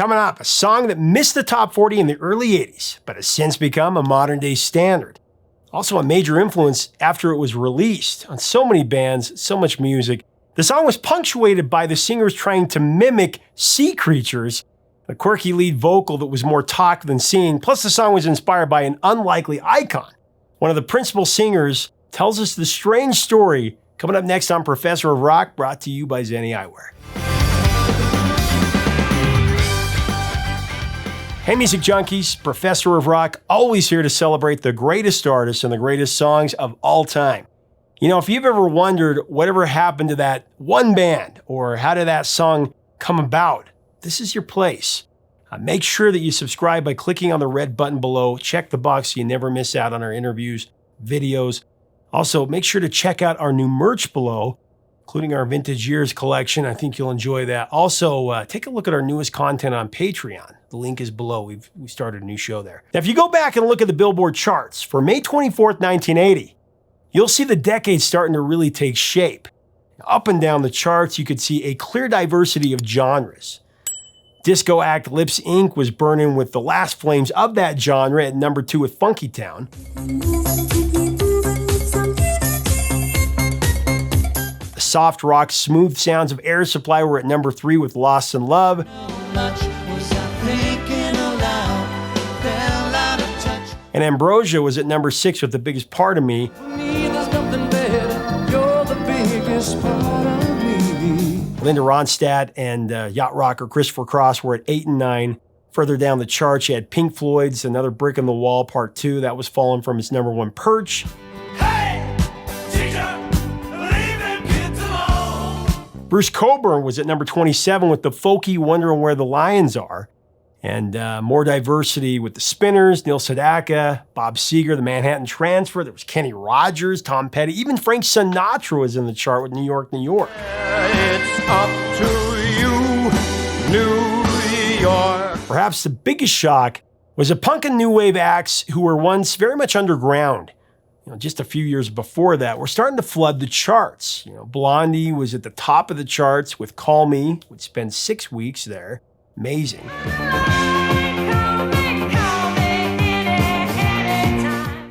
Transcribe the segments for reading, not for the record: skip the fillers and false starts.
coming up, a song that missed the top 40 in the early 80s, but has since become a modern-day standard. Also a major influence after it was released on so many bands, so much music. The song was punctuated by the singers trying to mimic sea creatures, a quirky lead vocal that was more talk than singing, plus the song was inspired by an unlikely icon. One of the principal singers tells us the strange story coming up next on Professor of Rock, brought to you by Zenni Eyewear. Hey music junkies, Professor of Rock, always here to celebrate the greatest artists and the greatest songs of all time. You know, if you've ever wondered whatever happened to that one band, or how did that song come about, this is your place. Make sure that you subscribe by clicking on the red button below. Check the box so you never miss out on our interviews, videos. Also, make sure to check out our new merch below, including our Vintage Years collection. I think you'll enjoy that. Also, take a look at our newest content on Patreon. The link is below. We started a new show there. Now, if you go back and look at the Billboard charts for May 24th, 1980, you'll see the decade starting to really take shape. Up and down the charts, you could see a clear diversity of genres. Disco act Lips Inc. was burning with the last flames of that genre at number 2 with Funky Town. The soft rock, smooth sounds of Air Supply were at number 3 with Lost in Love. And Ambrosia was at number 6 with The Biggest Part of Me. Linda Ronstadt and yacht rocker Christopher Cross were at 8 and 9. Further down the chart, you had Pink Floyd's Another Brick in the Wall Part 2. That was falling from its number 1 perch. Hey, teacher, leave them kids alone. Bruce Cockburn was at number 27 with the folky Wondering Where the Lions Are. And more diversity with the Spinners, Neil Sedaka, Bob Seger, the Manhattan Transfer. There was Kenny Rogers, Tom Petty. Even Frank Sinatra was in the chart with New York, New York. It's up to you, New York. Perhaps the biggest shock was the punk and new wave acts who were once very much underground. You know, just a few years before that, were starting to flood the charts. You know, Blondie was at the top of the charts with Call Me, would spend 6 weeks there. Amazing.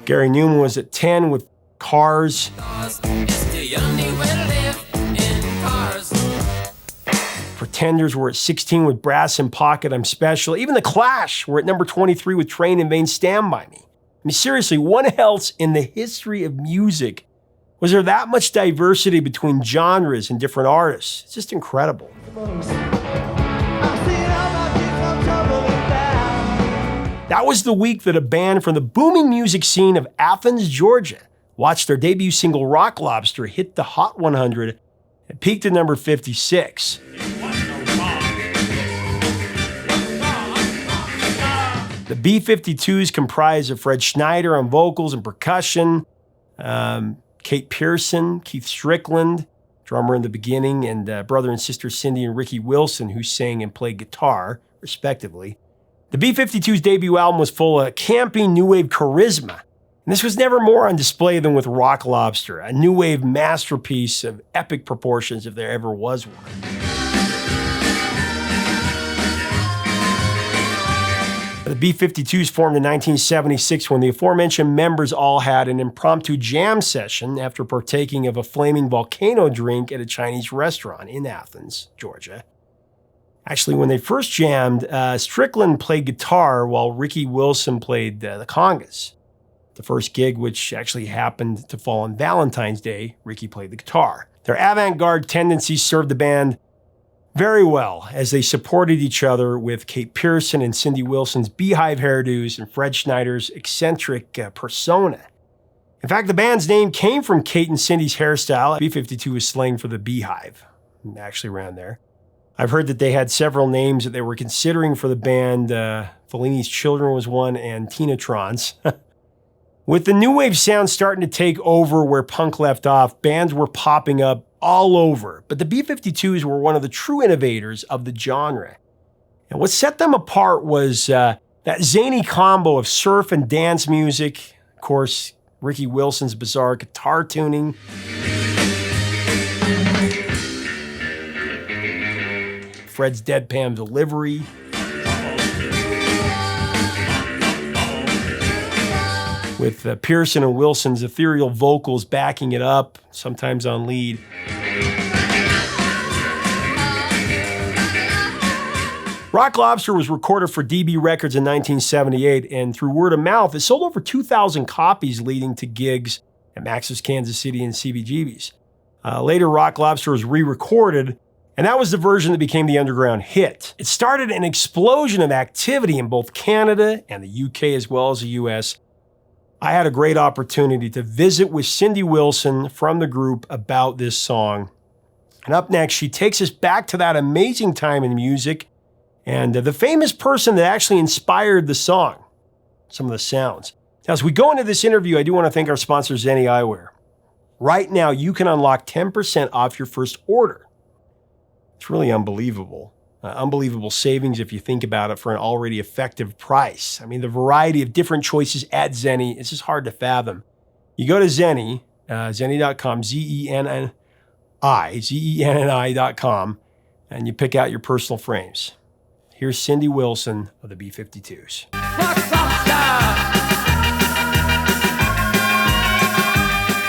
Gary Newman was at 10 with Cars. Pretenders were at 16 with Brass in Pocket, I'm Special. Even The Clash were at number 23 with Train in Vain, Stand By Me. I mean, seriously, when else in the history of music was there that much diversity between genres and different artists? It's just incredible. That was the week that a band from the booming music scene of Athens, Georgia, watched their debut single Rock Lobster hit the Hot 100 and peaked at number 56. The B-52s comprised of Fred Schneider on vocals and percussion, Kate Pierson, Keith Strickland, drummer in the beginning, and brother and sister Cindy and Ricky Wilson, who sang and played guitar, respectively. The B-52's debut album was full of campy new wave charisma, and this was never more on display than with Rock Lobster, a new wave masterpiece of epic proportions if there ever was one. The B-52s formed in 1976 when the aforementioned members all had an impromptu jam session after partaking of a flaming volcano drink at a Chinese restaurant in Athens, Georgia. Actually, when they first jammed, Strickland played guitar while Ricky Wilson played the congas. The first gig, which actually happened to fall on Valentine's Day, Ricky played the guitar. Their avant guard tendencies served the band very well as they supported each other with Kate Pierson and Cindy Wilson's beehive hairdos and Fred Schneider's eccentric persona. In fact, the band's name came from Kate and Cindy's hairstyle. B-52 was slang for the beehive, actually ran there. I've heard that they had several names that they were considering for the band. Fellini's Children was one, and Tinatrons. With the new wave sound starting to take over where punk left off, bands were popping up all over. But the B-52s were one of the true innovators of the genre. And what set them apart was that zany combo of surf and dance music. Of course, Ricky Wilson's bizarre guitar tuning. Fred's deadpan delivery. with Pierson and Wilson's ethereal vocals backing it up, sometimes on lead. Rock Lobster was recorded for DB Records in 1978, and through word of mouth, it sold over 2,000 copies, leading to gigs at Max's Kansas City and CBGB's. Later, Rock Lobster was re-recorded, and that was the version that became the underground hit. It started an explosion of activity in both Canada and the UK as well as the US. I had a great opportunity to visit with Cindy Wilson from the group about this song. And up next, she takes us back to that amazing time in music and the famous person that actually inspired the song, some of the sounds. Now, as we go into this interview, I do want to thank our sponsor, Zenni Eyewear. Right now, you can unlock 10% off your first order. It's really unbelievable. Unbelievable savings if you think about it for an already effective price. I mean, the variety of different choices at Zenni, it's just hard to fathom. You go to Zenni, Zenni.com, Zenni.com, and you pick out your personal frames. Here's Cindy Wilson of the B-52s.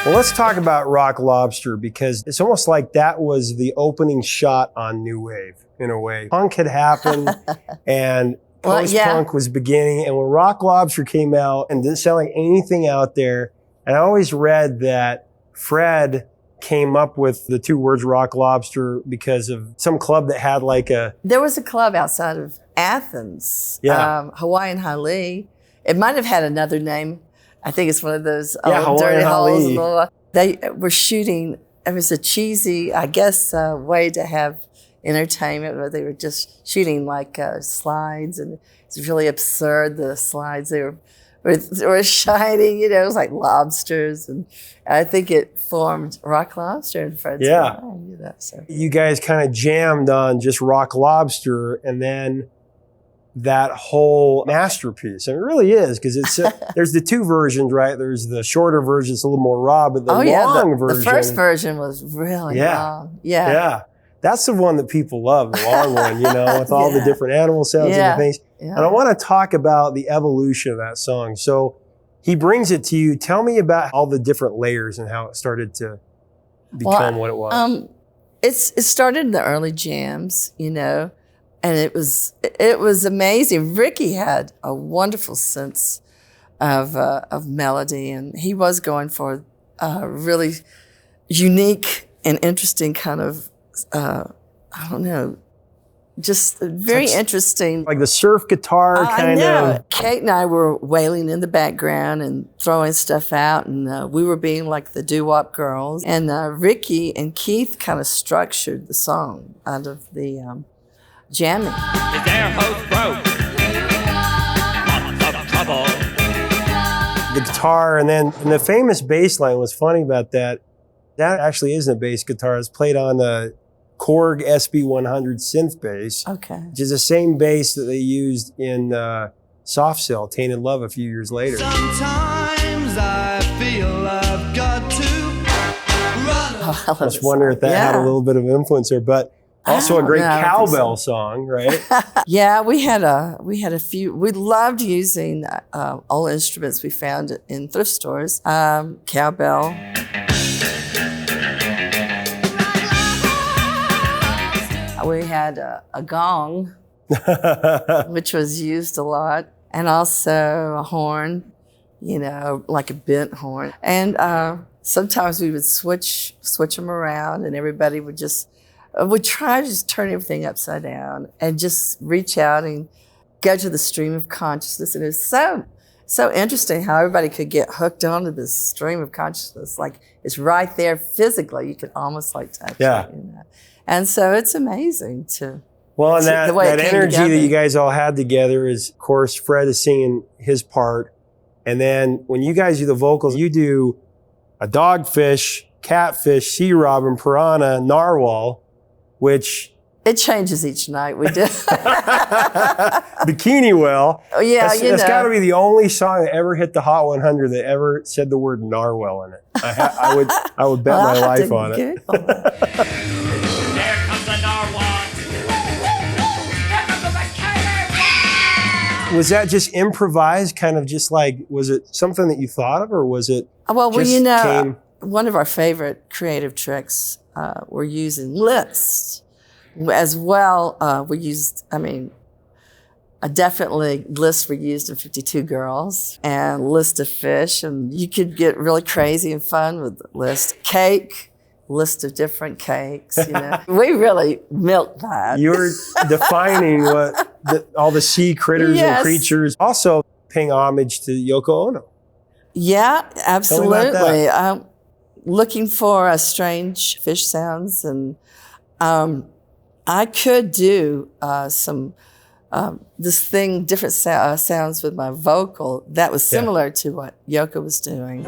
Well, let's talk about Rock Lobster, because it's almost like that was the opening shot on New Wave, in a way. Punk had happened, and post-punk was beginning, and when Rock Lobster came out and didn't sound like anything out there, and I always read that Fred came up with the two words Rock Lobster because of some club that had like a... There was a club outside of Athens, Hawaiian Hali. It might have had another name. I think it's one of those dirty holes. And blah, blah. They were shooting, it was a cheesy, I guess, way to have entertainment, where they were just shooting like slides, and it's really absurd, the slides they were shining, it was like lobsters, and I think it formed Rock Lobster and Fred's mind. So. You guys kind of jammed on just Rock Lobster, and then that whole masterpiece. And it really is, because it's there's the two versions, right? There's the shorter version, it's a little more raw, but the long version. The first version was really long. Yeah. That's the one that people love, the long one, with all the different animal sounds and the things. Yeah. And I want to talk about the evolution of that song. So he brings it to you. Tell me about all the different layers and how it started to become what it was. It started in the early jams, and it was amazing. Ricky had a wonderful sense of melody, and he was going for a really unique and interesting kind of just very interesting. Like the surf guitar kind of. Kate and I were wailing in the background and throwing stuff out, and we were being like the doo-wop girls. And Ricky and Keith kind of structured the song out of the jamming. His air hose broke. Lots of trouble. The guitar, and then the famous bass line was funny about that. That actually isn't a bass guitar. It's played on the Korg SB100 synth bass, which is the same bass that they used in Soft Cell, Tainted Love, a few years later. Sometimes I feel I've got to run. I just wonder if that had a little bit of influence there, but also a great cowbell song, right? Yeah, we had a few. We loved using old instruments we found in thrift stores. Cowbell. We had a gong, which was used a lot, and also a horn, like a bent horn. And sometimes we would switch them around, and everybody would try to just turn everything upside down and just reach out and go to the stream of consciousness. And it was so interesting how everybody could get hooked onto this stream of consciousness. Like it's right there physically. You could almost like touch it. And so it's amazing to... Well, and that energy that you guys all had together is, of course, Fred is singing his part. And then when you guys do the vocals, you do a dogfish, catfish, sea robin, piranha, narwhal, which... It changes each night. We do. Bikini Well. Oh, yeah, that's got to be the only song that ever hit the Hot 100 that ever said the word narwhal in it. I would bet my life on it. Was that just improvised, kind of just like, was it something that you thought of, or was it Well, just you know, came? one of our favorite creative tricks were using lists as well. We used, definitely lists were used in 52 Girls and List of Fish, and you could get really crazy and fun with the list. Cake, list of different cakes, you know. We really milked that. You were defining all the sea critters Yes. and creatures. Also paying homage to Yoko Ono. Yeah, Tell me about absolutely. that. Looking for strange fish sounds, and I could do different sounds with my vocal that was similar to what Yoko was doing.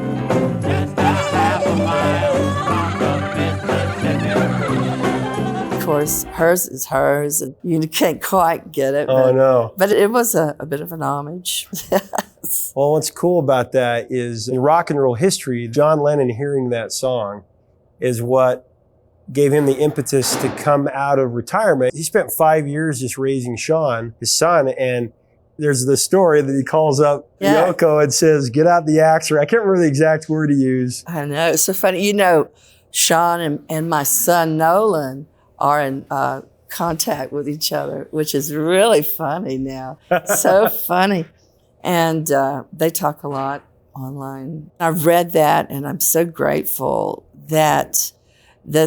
Of course, hers is hers, and you can't quite get it. Oh, no. But it was a bit of an homage. Yes. Well, what's cool about that is in rock and roll history, John Lennon hearing that song is what gave him the impetus to come out of retirement. He spent 5 years just raising Sean, his son, and there's the story that he calls up Yoko and says, "Get out the axe," or I can't remember the exact word he used. I know, it's so funny. You know, Sean and my son Nolan are in contact with each other, which is really funny now. So funny. And they talk a lot online. I've read that, and I'm so grateful that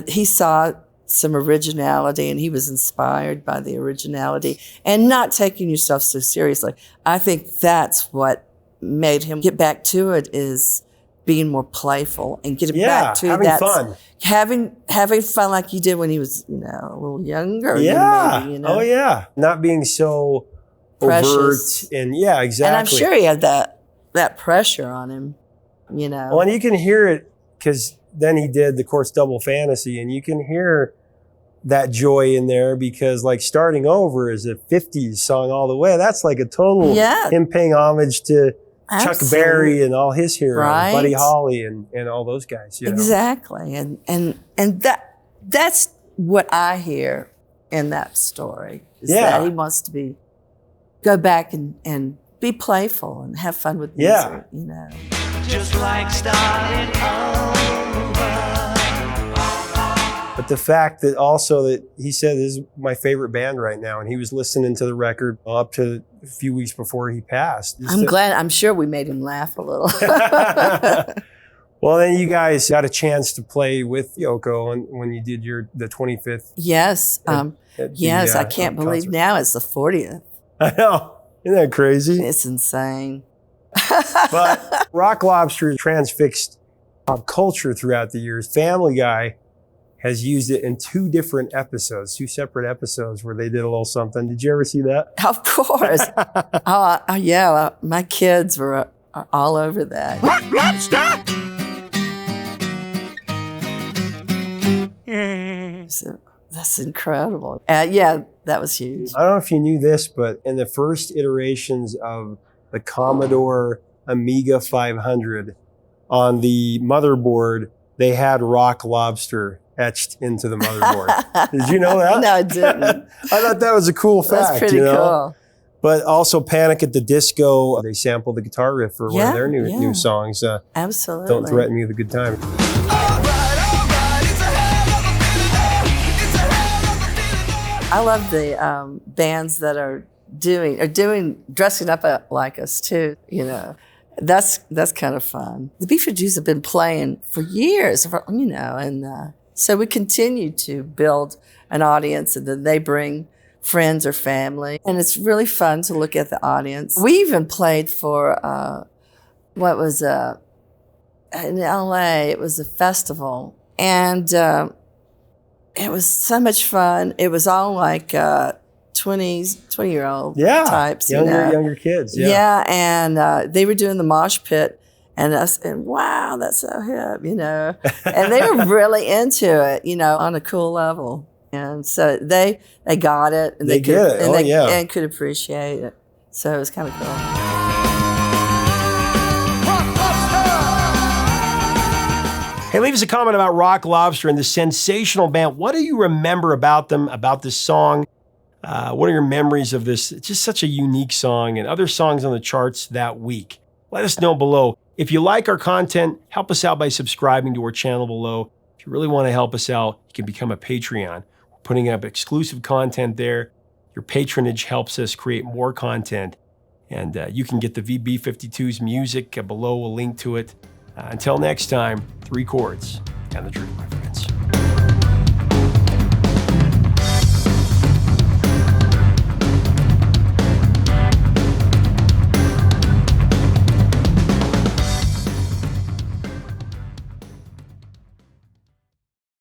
he saw some originality and he was inspired by the originality and not taking yourself so seriously. I think that's what made him get back to it, is being more playful and getting back to having that fun. Having fun like you did when he was, you know, a little younger. Yeah. Maybe, you know? Oh, yeah. Not being so Precious. overt. And yeah, exactly. And I'm sure he had that pressure on him, you know. Well, and you can hear it because then he did, of course, Double Fantasy, and you can hear that joy in there because, like, Starting Over is a 50s song all the way. That's like a total him paying homage to Chuck Berry and all his heroes, Right. Buddy Holly and all those guys. You know? Exactly. And that's what I hear in that story, is that he wants to go back and be playful and have fun with music, you know. Just like starting over. But the fact that also that he said this is my favorite band right now, and he was listening to the record up to a few weeks before he passed. I'm sure we made him laugh a little. Well, then you guys got a chance to play with Yoko when you did the 25th. Yes. at I can't believe concert. now it's the 40th. I know. Isn't that crazy? It's insane. But Rock Lobster transfixed pop culture throughout the years. Family Guy has used it in two separate episodes where they did a little something. Did you ever see that? Of course. Yeah, my kids were all over that. Rock Lobster! So that's incredible. Yeah, that was huge. I don't know if you knew this, but in the first iterations of the Commodore Amiga 500, on the motherboard, they had Rock Lobster etched into the motherboard. Did you know that? No, I didn't. I thought that was a cool fact. That's pretty you know? cool. But also Panic at the Disco, they sampled the guitar riff for one of their new Yeah. songs. Absolutely. Don't Threaten Me with a Good Time. I love the bands that are dressing up like us too. You know, that's kind of fun. The Beetlejuice have been playing for years, you know, and so we continue to build an audience, and then they bring friends or family, and it's really fun to look at the audience. We even played for in LA. It was a festival, and it was so much fun. It was all like 20-year-old types. Younger kids. Yeah, and they were doing the mosh pit, and us, and wow, that's so hip, you know. And they were really into it, you know, on a cool level. And so they got it, and and could appreciate it. So it was kind of cool. Hey, leave us a comment about Rock Lobster and the sensational band. What do you remember about them, about this song? What are your memories of this? It's just such a unique song and other songs on the charts that week. Let us know below. If you like our content, help us out by subscribing to our channel below. If you really want to help us out, you can become a Patreon. We're putting up exclusive content there. Your patronage helps us create more content. And you can get the VB52's music below, a link to it. Until next time, 3 chords and the truth, my friend.